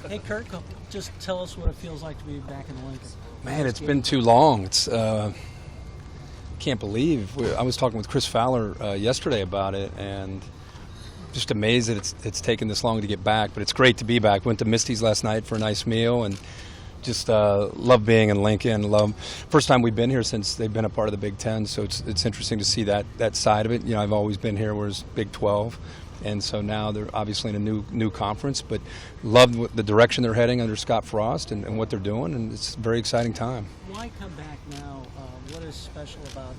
Hey, Kirk, just tell us what it feels like to be back in Lincoln. Man, it's been too long. It's can't believe. I was talking with Chris Fowler yesterday about it, and just amazed that it's taken this long to get back. But it's great to be back. Went to Misty's last night for a nice meal, and just love being in Lincoln. First time we've been here since they've been a part of the Big Ten, so it's interesting to see that side of it. You know, I've always been here, whereas Big 12. And so now they're obviously in a new conference, but love the direction they're heading under Scott Frost and what they're doing, and it's a very exciting time. Why come back now? What is special about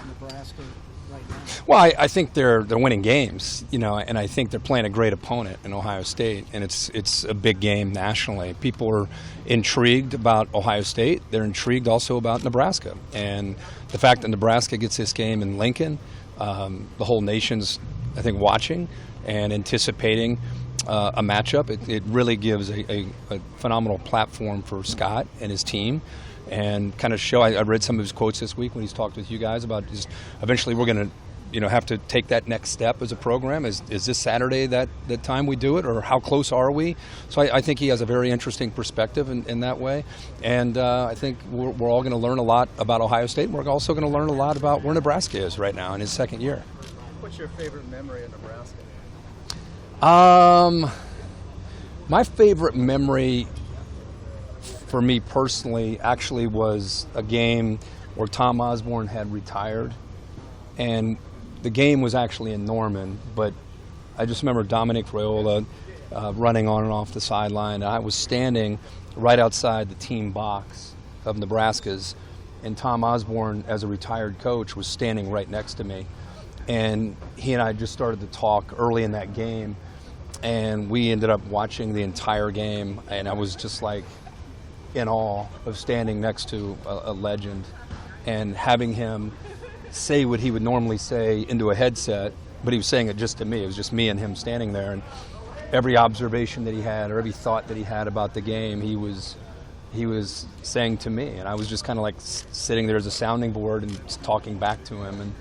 Nebraska right now? Well, I think they're winning games, you know, and I think they're playing a great opponent in Ohio State, and it's a big game nationally. People are intrigued about Ohio State. They're intrigued also about Nebraska, and the fact that Nebraska gets this game in Lincoln, the whole nation's, I think, watching and anticipating a matchup. It really gives a phenomenal platform for Scott and his team, and kind of show. I read some of his quotes this week when he's talked with you guys about just eventually we're going to have to take that next step as a program. Is this Saturday that time we do it, or how close are we? So I think he has a very interesting perspective in that way, and I think we're all going to learn a lot about Ohio State. And we're also going to learn a lot about where Nebraska is right now in his second year. What's your favorite memory of Nebraska? My favorite memory for me personally actually was a game where Tom Osborne had retired, and the game was actually in Norman, but I just remember Dominic Raiola running on and off the sideline. I was standing right outside the team box of Nebraska's, and Tom Osborne, as a retired coach, was standing right next to me. And he and I just started to talk early in that game, and we ended up watching the entire game, and I was just like in awe of standing next to a legend and having him say what he would normally say into a headset, but he was saying it just to me. It was just me and him standing there, and every observation that he had or every thought that he had about the game, he was saying to me, and I was just kind of like sitting there as a sounding board and just talking back to him, and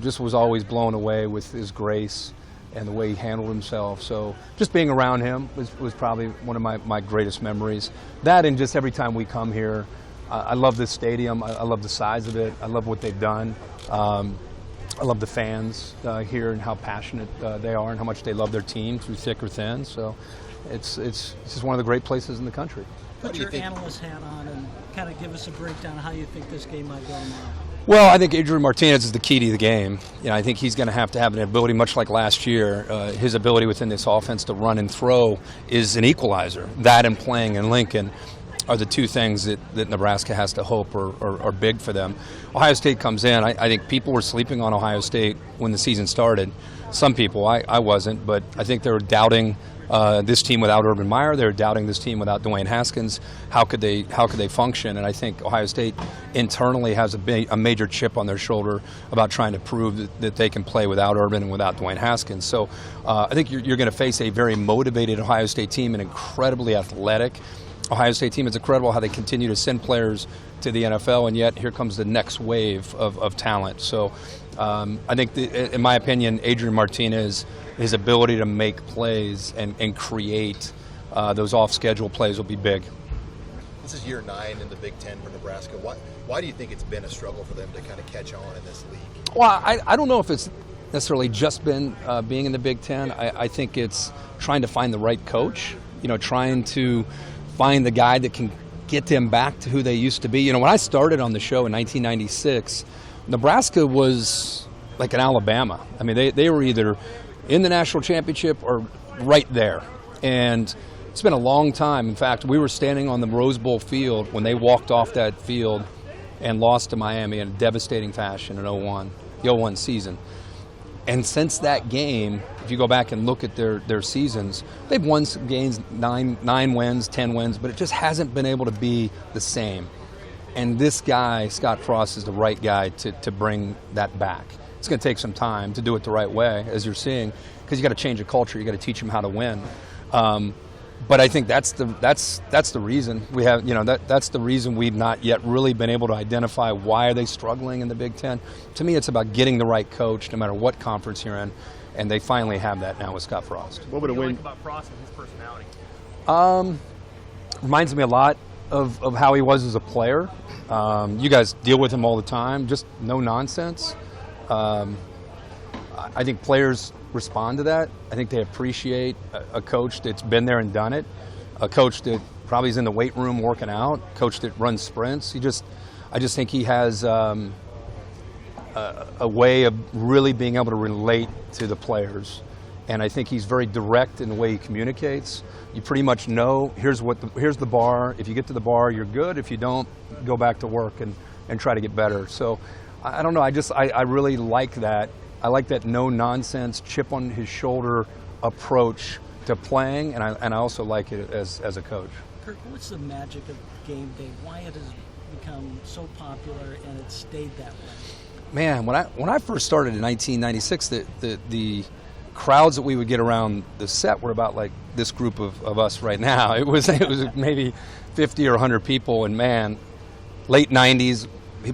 just was always blown away with his grace and the way he handled himself. So just being around him was probably one of my greatest memories. That, and just every time we come here, I love this stadium. I love the size of it. I love what they've done. I love the fans here and how passionate they are and how much they love their team through thick or thin. So it's just one of the great places in the country. Put your analyst hat on and kind of give us a breakdown of how you think this game might go tomorrow. Well, I think Adrian Martinez is the key to the game. You know, I think he's going to have an ability, much like last year. His ability within this offense to run and throw is an equalizer. That and playing in Lincoln are the two things that Nebraska has to hope are big for them. Ohio State comes in. I think people were sleeping on Ohio State when the season started. Some people, I wasn't, but I think they were doubting this team without Urban Meyer. They were doubting this team without Dwayne Haskins. How could they function? And I think Ohio State internally has a major chip on their shoulder about trying to prove that they can play without Urban and without Dwayne Haskins. So I think you're going to face a very motivated Ohio State team, an incredibly athletic Ohio State team. It's incredible how they continue to send players to the NFL, and yet here comes the next wave of talent. So I think, in my opinion, Adrian Martinez, his ability to make plays and create those off-schedule plays will be big. This is year 9 in the Big Ten for Nebraska. Why do you think it's been a struggle for them to kind of catch on in this league? Well, I don't know if it's necessarily just been being in the Big Ten. I think it's trying to find the right coach, trying to find the guy that can get them back to who they used to be. When I started on the show in 1996, Nebraska was like an Alabama. I mean, they were either in the national championship or right there. And it's been a long time. In fact, we were standing on the Rose Bowl field when they walked off that field and lost to Miami in a devastating fashion in the 01 season. And since that game, if you go back and look at their seasons, they've won some games, 9 wins, 10 wins, but it just hasn't been able to be the same. And this guy, Scott Frost, is the right guy to bring that back. It's going to take some time to do it the right way, as you're seeing, because you got to change a culture. You got to teach them how to win. But I think that's the reason we have. That's the reason we've not yet really been able to identify why are they struggling in the Big Ten. To me, it's about getting the right coach, no matter what conference you're in, and they finally have that now with Scott Frost. What would a win like about Frost and his personality? Reminds me a lot of how he was as a player. You guys deal with him all the time, just no nonsense. I think players respond to that. I think they appreciate a coach that's been there and done it, a coach that probably is in the weight room working out, a coach that runs sprints. I just think he has a way of really being able to relate to the players. And I think he's very direct in the way he communicates. You pretty much know, here's the bar. If you get to the bar, you're good. If you don't, go back to work and try to get better. So I don't know, I really like that. I like that no-nonsense, chip on his shoulder approach to playing, and I also like it as a coach. Kirk, what's the magic of game day? Why it has become so popular and it stayed that way? Man, when I first started in 1996, the crowds that we would get around the set were about like this group of us right now. It was maybe 50 or 100 people, and man, late 90s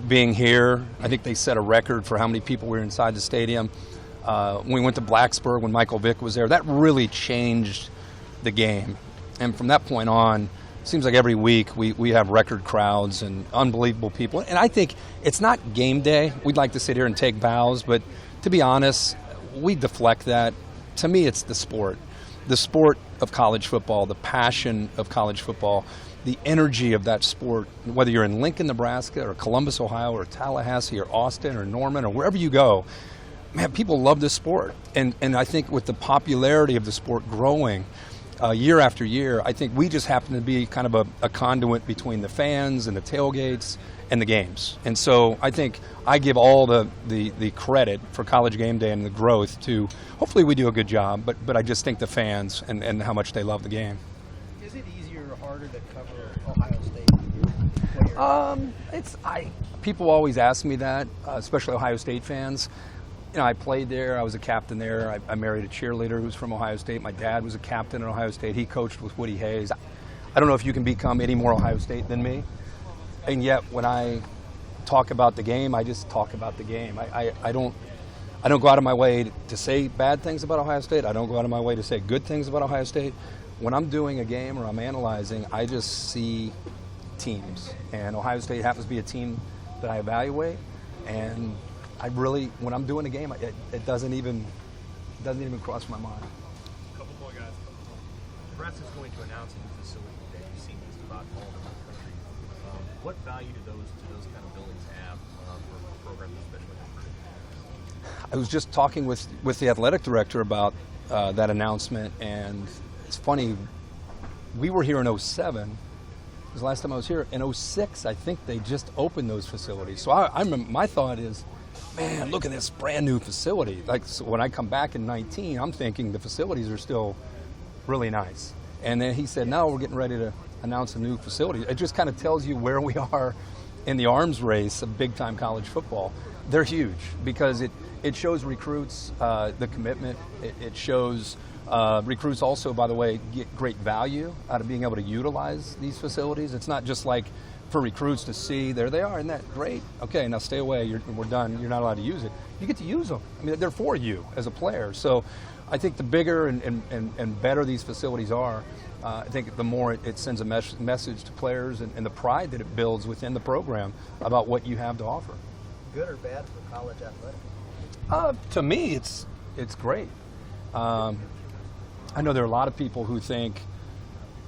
being here, I think they set a record for how many people were inside the stadium. When we went to Blacksburg when Michael Vick was there, that really changed the game. And from that point on, it seems like every week we have record crowds and unbelievable people. And I think it's not game day. We'd like to sit here and take bows, but to be honest, we deflect that. To me, it's the sport of college football, the passion of college football, the energy of that sport, whether you're in Lincoln, Nebraska, or Columbus, Ohio, or Tallahassee, or Austin, or Norman, or wherever you go. Man, people love this sport. And I think with the popularity of the sport growing year after year, I think we just happen to be kind of a conduit between the fans and the tailgates and the games. And so I think I give all the credit for College Game Day and the growth to, hopefully we do a good job, but I just think the fans and how much they love the game. Is it easier or harder to cover Ohio State? People always ask me that, especially Ohio State fans. You know, I played there. I was a captain there. I married a cheerleader who's from Ohio State. My dad was a captain at Ohio State. He coached with Woody Hayes. I don't know if you can become any more Ohio State than me. And yet, when I talk about the game, I just talk about the game. I don't go out of my way to say bad things about Ohio State. I don't go out of my way to say good things about Ohio State. When I'm doing a game or I'm analyzing, I just see teams. And Ohio State happens to be a team that I evaluate. And when I'm doing a game, it doesn't even cross my mind. A couple more guys. Nebraska's going to announce a new facility today. You've seen this about all over the country. What value do those kind of buildings have for programs, especially? I was just talking with the athletic director about that announcement, and it's funny. We were here in 2007. It was the last time I was here. In 2006, I think they just opened those facilities. So I remember, my thought is, man, look at this brand new facility. Like, so when I come back in 2019, I'm thinking the facilities are still really nice. And then he said, no, we're getting ready to announce a new facility. It just kind of tells you where we are in the arms race of big-time college football. They're huge because it shows recruits the commitment. It shows recruits also, by the way, get great value out of being able to utilize these facilities. It's not just like for recruits to see, there they are, isn't that great? Okay, now stay away, we're done, you're not allowed to use it. You get to use them. I mean, they're for you as a player. So I think the bigger and better these facilities are, I think the more it sends a message to players and the pride that it builds within the program about what you have to offer. Good or bad for college athletics? To me, it's great. I know there are a lot of people who think,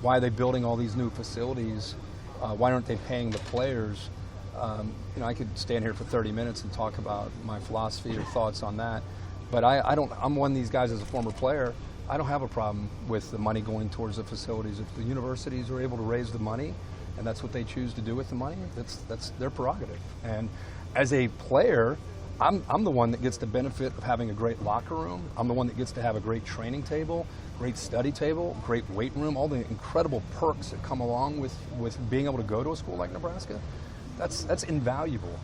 why are they building all these new facilities? Why aren't they paying the players? I could stand here for 30 minutes and talk about my philosophy or thoughts on that. But I'm one of these guys as a former player. I don't have a problem with the money going towards the facilities. If the universities are able to raise the money, and that's what they choose to do with the money, that's their prerogative. And as a player, I'm the one that gets the benefit of having a great locker room. I'm the one that gets to have a great training table, great study table, great weight room, all the incredible perks that come along with being able to go to a school like Nebraska. That's invaluable.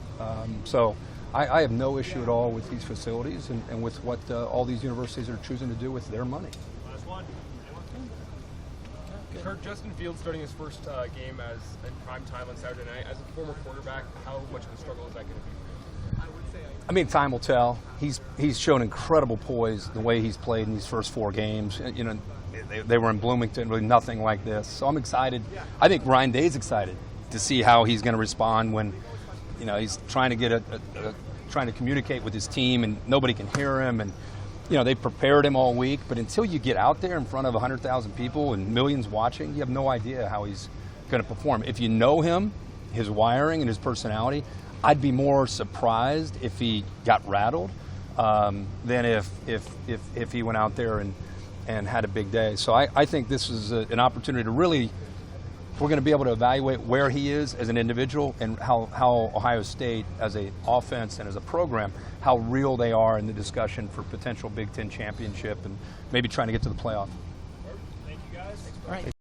So I have no issue at all with these facilities and with what all these universities are choosing to do with their money. Last one. Kirk, Justin Fields starting his first game in prime time on Saturday night. As a former quarterback, how much of a struggle is that going to be? I mean, time will tell. He's shown incredible poise the way he's played in these first 4 games. they were in Bloomington, really nothing like this. So I'm excited. I think Bryan Days excited to see how he's going to respond when, he's trying to get trying to communicate with his team and nobody can hear him. And they prepared him all week, but until you get out there in front of 100,000 people and millions watching, you have no idea how he's going to perform. If you know him, his wiring and his personality, I'd be more surprised if he got rattled than if he went out there and had a big day. So I think this is an opportunity to really, we're going to be able to evaluate where he is as an individual and how Ohio State as an offense and as a program, how real they are in the discussion for potential Big Ten championship and maybe trying to get to the playoff. Thank you guys. All right.